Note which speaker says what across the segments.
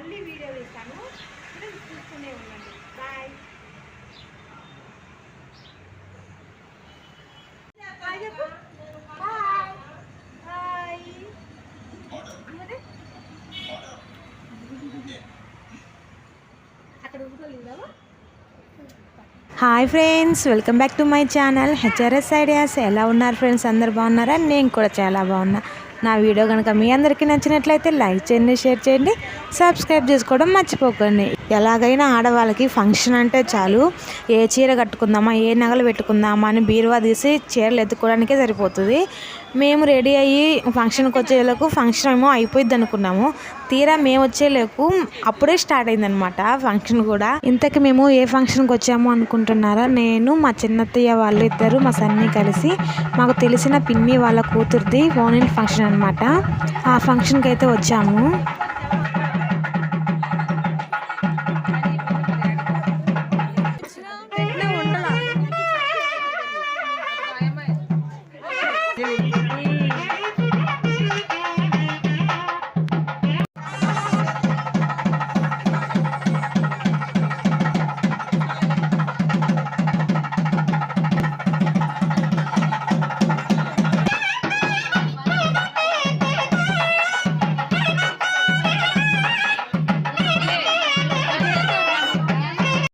Speaker 1: మళ్ళీ వీడియో తీస్తాను, చూస్తూనే ఉండండి. Bye. Hi friends, welcome back to my channel HRS ideas. ఎలా ఉన్నారు ఫ్రెండ్స్? అందరు బాగున్నారా? నేను కూడా చాలా బాగున్నా. నా వీడియో కనుక మీ అందరికీ నచ్చినట్లయితే లైక్ చేయండి, షేర్ చేయండి, సబ్స్క్రైబ్ చేసుకోవడం మర్చిపోకండి. ఎలాగైనా ఆడవాళ్ళకి ఫంక్షన్ అంటే చాలు, ఏ చీర కట్టుకుందామా, ఏ నగలు పెట్టుకుందామా అని బీరువా తీసి చీరలు ఎత్తుకోవడానికే సరిపోతుంది. మేము రెడీ అయ్యి ఫంక్షన్కి వచ్చేలోకు ఫంక్షన్ ఏమో అయిపోయింది అనుకున్నాము. తీరా మేము వచ్చేలోకు అప్పుడే స్టార్ట్ అయిందనమాట ఫంక్షన్ కూడా. ఇంతకు మేము ఏ ఫంక్షన్కి వచ్చాము అనుకుంటున్నారా? నేను, మా చిన్నత్తయ్య వాళ్ళు ఇద్దరు, మా సన్నీ కలిసి మాకు తెలిసిన పిన్ని వాళ్ళ కూతురుది ఓనిల్ ఫంక్షన్ అనమాట. ఆ ఫంక్షన్కి అయితే వచ్చాము.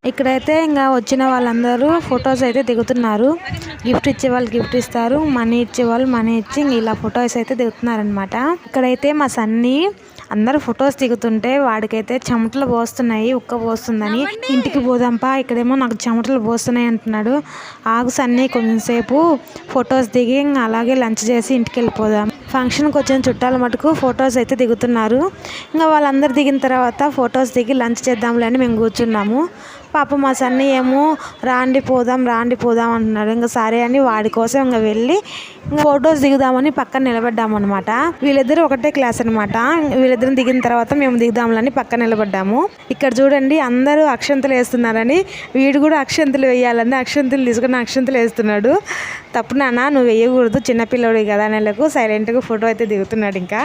Speaker 1: ఇక్కడైతే ఇంకా వచ్చిన వాళ్ళందరూ ఫొటోస్ అయితే దిగుతున్నారు. గిఫ్ట్ ఇచ్చే వాళ్ళు గిఫ్ట్ ఇస్తారు, మనీ ఇచ్చే వాళ్ళు మనీ ఇచ్చి ఇలా ఫొటోస్ అయితే దిగుతున్నారనమాట. ఇక్కడైతే మా సన్నీ అందరూ ఫొటోస్ దిగుతుంటే వాడికైతే చెమటలు పోస్తున్నాయి, ఉక్క పోస్తుందని ఇంటికి పోదాంపా, ఇక్కడేమో నాకు చెమటలు పోస్తున్నాయి అంటున్నాడు. ఆగు సన్నీ, కొంచెంసేపు ఫొటోస్ దిగి ఇంకా అలాగే లంచ్ చేసి ఇంటికి వెళ్ళిపోదాం. ఫంక్షన్కి వచ్చిన చుట్టాల మటుకు ఫొటోస్ అయితే దిగుతున్నారు. ఇంకా వాళ్ళందరూ దిగిన తర్వాత ఫొటోస్ దిగి లంచ్ చేద్దాంలే అని మేము కూర్చున్నాము. పాప మా సన్నీ ఏమో రాండి పోదాం అంటున్నాడు. ఇంకా సరే అని వాడి కోసం ఇంకా వెళ్ళి ఫొటోస్ దిగుదామని పక్కన నిలబడ్డామన్నమాట. వీళ్ళిద్దరూ ఒకటే క్లాస్ అనమాట. వీళ్ళిద్దరం దిగిన తర్వాత మేము దిగుదాంలని పక్కన నిలబడ్డాము. ఇక్కడ చూడండి, అందరూ అక్షంతలు వేస్తున్నారని వీడు కూడా అక్షంతలు వేయాలని అక్షంతలు తీసుకుని అక్షంతలు వేస్తున్నాడు. తప్పు నాన్న, నువ్వు వేయకూడదు, చిన్నపిల్లడు కదా నెలకు సైలెంట్గా ఫోటో అయితే దిగుతున్నాడు. ఇంకా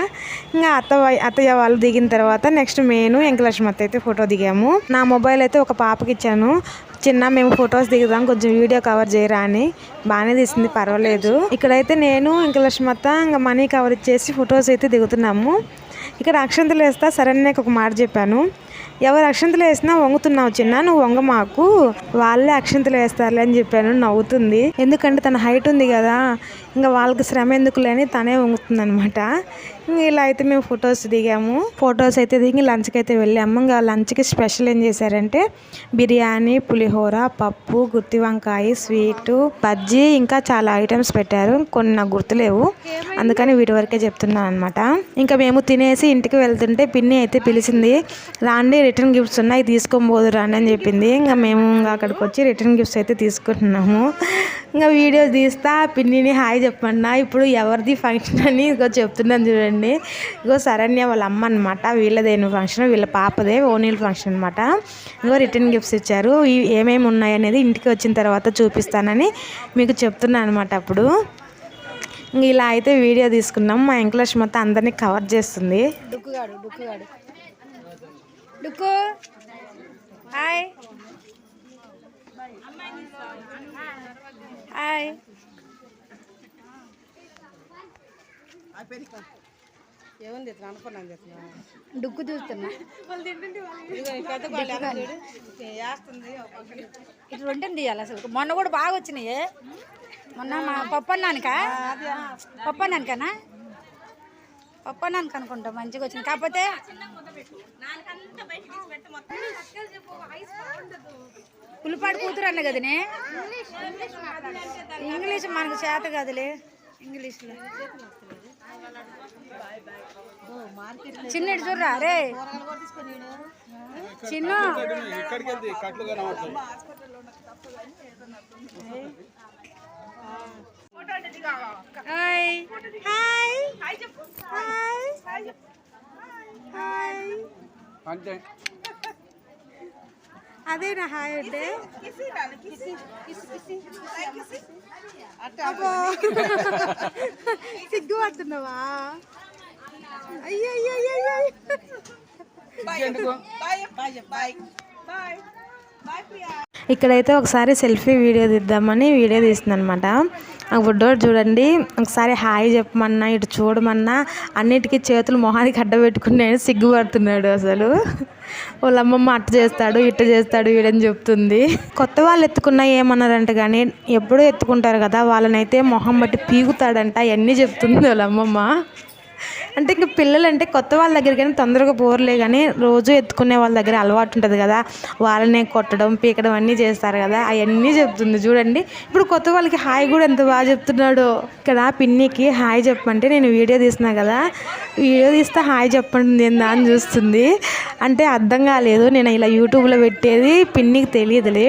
Speaker 1: అత్తయ్య వాళ్ళు దిగిన తర్వాత నెక్స్ట్ నేను వెంకలక్ష్మి అత్త అయితే ఫోటో దిగాము. నా మొబైల్ అయితే ఒక పాపకి ఇచ్చాను. చిన్న మేము ఫొటోస్ దిగుదాం, కొంచెం వీడియో కవర్ చేయరా అని. బాగానే తీసింది, పర్వాలేదు. ఇక్కడైతే నేను వెంకలక్ష్మి అత్త ఇంకా మనీ కవర్ ఇచ్చేసి ఫొటోస్ అయితే దిగుతున్నాము. ఇక్కడ అక్షంతలు వేస్తా సరే నాకు ఒక మాట చెప్పాను. ఎవరు అక్షంతలు వేసినా వంగుతున్నావు చిన్న, నువ్వు వంగ మాకు, వాళ్ళే అక్షంతలు వేస్తారులే అని చెప్పాను. నవ్వుతుంది, ఎందుకంటే తన హైట్ ఉంది కదా, ఇంకా వాళ్ళకి శ్రమ ఎందుకులే అని తనే వంగుతుంది అనమాట. ఇంకా ఇలా అయితే మేము ఫొటోస్ దిగాము. ఫొటోస్ అయితే దిగి లంచ్కి అయితే వెళ్ళాము. ఇంకా లంచ్కి స్పెషల్ ఏం చేశారంటే బిర్యానీ, పులిహోర, పప్పు, గుత్తి వంకాయ, స్వీటు, బజ్జీ, ఇంకా చాలా ఐటమ్స్ పెట్టారు. కొన్ని నాకు గుర్తులేవు, అందుకని వీటి వరకే చెప్తున్నాను అనమాట. ఇంకా మేము తినేసి ఇంటికి వెళ్తుంటే పిన్ని అయితే పిలిచింది, రాండి రిటర్న్ గిఫ్ట్స్ ఉన్నాయి తీసుకొని పోదు రాండి అని చెప్పింది. ఇంకా మేము ఇంకా అక్కడికి వచ్చి రిటర్న్ గిఫ్ట్స్ అయితే తీసుకుంటున్నాము. ఇంకా వీడియోస్ తీస్తా పిన్నిని హాయ్ చెప్పన్నా. ఇప్పుడు ఎవరిది ఫంక్షన్ అని ఇగో చెప్తున్నాను చూడండి. ఇగో శరణ్య వాళ్ళ అమ్మ అనమాట, వీళ్ళదేను ఫంక్షన్, వీళ్ళ పాపదే ఓనీల్ ఫంక్షన్ అనమాట. ఇగో రిటర్న్ గిఫ్ట్స్ ఇచ్చారు. ఏమేమి ఉన్నాయి అనేది ఇంటికి వచ్చిన తర్వాత చూపిస్తానని మీకు చెప్తున్నాను అనమాట. అప్పుడు ఇంక ఇలా అయితే వీడియో తీసుకున్నాం. మా వెంకలక్ష్మి మొత్తం అందరినీ కవర్ చేస్తుంది. డుక్కు హాయ్ హాయ్. డుక్కు చూస్తున్నా ఇటు ఉంటుంది తీయాలి. అసలు మొన్న కూడా బాగా వచ్చినాయి. మొన్న మా పప్పన్నానికా పప్పన్నానికి అనుకుంటా మంచిగా వచ్చింది. కాకపోతే పులిపాడు కూతురు అన్న కదనే, ఇంగ్లీష్ మనకు చేత కదలే. ఇంగ్లీష్లో చిన్నటి చూడరా రే చిన్న. Hi hi hi hi. అదేనా హాయ్ అంటే? సిగ్గు పడుతున్నావా? అయ్యో ఇక్కడైతే ఒకసారి సెల్ఫీ వీడియో తీద్దామని వీడియో తీస్తుంది అనమాట. ఆ బుడ్డోడు చూడండి, ఒకసారి హాయ్ చెప్పమన్నా ఇటు చూడమన్నా అన్నిటికీ చేతులు మొహానికి అడ్డబెట్టుకున్నాడు, సిగ్గుపడుతున్నాడు. అసలు వాళ్ళ అమ్మమ్మ అట్ట చేస్తాడు ఇట్ట చేస్తాడు వీడని చెప్తుంది. కొత్త వాళ్ళు ఎత్తుకున్నా ఏమన్నారంట, కానీ ఎప్పుడూ ఎత్తుకుంటారు కదా వాళ్ళనైతే మొహం బట్టి పీగుతాడంట, అవన్నీ చెప్తుంది వాళ్ళ అమ్మమ్మ. అంటే ఇంక పిల్లలు అంటే కొత్త వాళ్ళ దగ్గరికి తొందరగా పోర్లే, కానీ రోజు ఎత్తుకునే వాళ్ళ దగ్గర అలవాటు ఉంటుంది కదా, వాళ్ళనే కొట్టడం పీకడం అన్నీ చేస్తారు కదా, అవన్నీ చెప్తుంది చూడండి. ఇప్పుడు కొత్త వాళ్ళకి హాయ్ కూడా ఎంత బాగా చెప్తున్నాడు. ఇక్కడ పిన్నికి హాయ్ చెప్పమంటే నేను వీడియో తీస్తున్నా కదా, వీడియో తీస్తే హాయ్ చెప్పండి ఏందా అని చూస్తుంది. అంటే అర్థం కాలేదు, నేను ఇలా యూట్యూబ్లో పెట్టేది పిన్నికి తెలియదులే,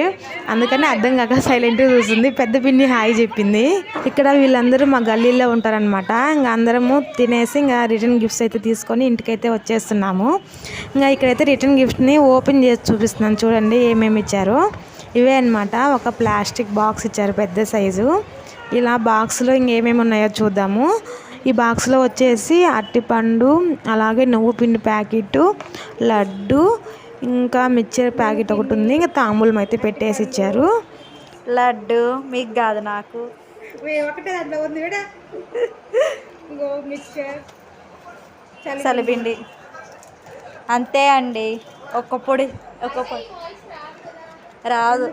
Speaker 1: అందుకని అర్థం కాక సైలెంట్గా చూస్తుంది. పెద్ద పిన్ని హాయ్ చెప్పింది. ఇక్కడ వీళ్ళందరూ మా గల్లీలో ఉంటారనమాట. ఇంకా అందరము తినేసి ఇంకా రిటర్న్ గిఫ్ట్స్ అయితే తీసుకొని ఇంటికైతే వచ్చేస్తున్నాము. ఇంకా ఇక్కడైతే రిటర్న్ గిఫ్ట్ని ఓపెన్ చేసి చూపిస్తున్నాను చూడండి ఏమేమి ఇచ్చారో. ఇవే అనమాట, ఒక ప్లాస్టిక్ బాక్స్ ఇచ్చారు పెద్ద సైజు. ఇలా బాక్స్లో ఇంకేమేమి ఉన్నాయో చూద్దాము. ఈ బాక్స్లో వచ్చేసి అరటిపండు, అలాగే నువ్వు పిండి ప్యాకెట్, లడ్డు, ఇంకా మిక్చర్ ప్యాకెట్ ఒకటి ఉంది. ఇంకా తాంబూలం అయితే పెట్టేసి ఇచ్చారు.
Speaker 2: లడ్డు మీకు కాదు నాకు
Speaker 1: ఒకటే దాంట్లో ఉంది కూడా. మిక్చర్,
Speaker 2: చలిపిండి అంతే అండి. ఒక్క పొడి రాదు.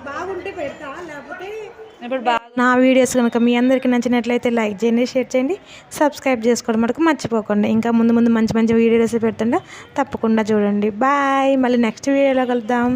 Speaker 1: బాగుంటే పెడతా, లేకపోతే
Speaker 2: ఇప్పుడు బాగా.
Speaker 1: నా వీడియోస్ కనుక మీ అందరికీ నచ్చినట్లయితే లైక్ చేయండి, షేర్ చేయండి, సబ్స్క్రైబ్ చేసుకోవడం మటుకు మర్చిపోకండి. ఇంకా ముందు మంచి మంచి వీడియోస్ పెడుతుండే తప్పకుండా చూడండి. బాయ్, మళ్ళీ నెక్స్ట్ వీడియోలో కలుద్దాం.